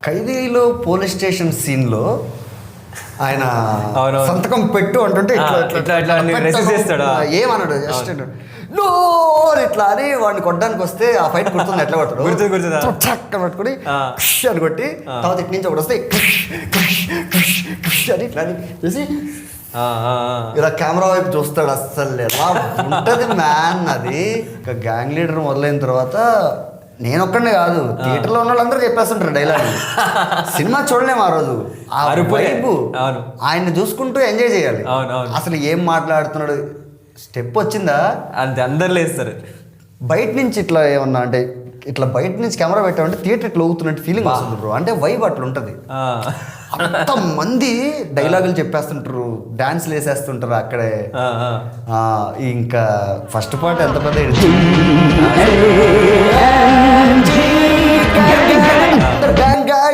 ఖైదీలో police station సీన్లో ఆయన సంతకం పెట్టు అంటుంటే ఏమన్నాడు జస్ట్ నో ఇట్లా అని వాడిని కొట్టడానికి వస్తే ఆ ఫైట్ గుర్తుంది ఎట్లా కొడతాడు పట్టుకుని అని కొట్టి తర్వాత ఇటు నుంచి ఒకటి వస్తే అని ఇట్లా చేసి ఇలా కెమెరా వైపు చూస్తాడు. అస్సలు ఎలా ఉంటది మ్యాన్ అది. ఇక గ్యాంగ్ లీడర్ మొదలైన తర్వాత నేను ఒక్కడే కాదు, థియేటర్లో ఉన్న వాళ్ళందరూ చెప్పేస్తుంటారు డైలాగ్. సినిమా చూడలేము ఆ రోజు. ఆ వైబు ఆయన్ని చూసుకుంటూ ఎంజాయ్ చేయాలి. అసలు ఏం మాట్లాడుతున్నాడు, స్టెప్ వచ్చిందా అంతే అందరు లేస్తారు. బయట నుంచి ఇట్లా ఏమన్నా అంటే ఇట్లా బయట నుంచి కెమెరా పెట్టామంటే థియేటర్ ఇట్లా ఊగుతున్నట్టు ఫీలింగ్ వస్తుంది బ్రో. అంటే వైబ్ అట్లా ఉంటుంది. అంత మంది డైలాగులు చెప్పేస్తుంటారు, డాన్స్లు వేసేస్తుంటారు అక్కడే. ఇంకా ఫస్ట్ పార్ట్ ఎంత పెద్ద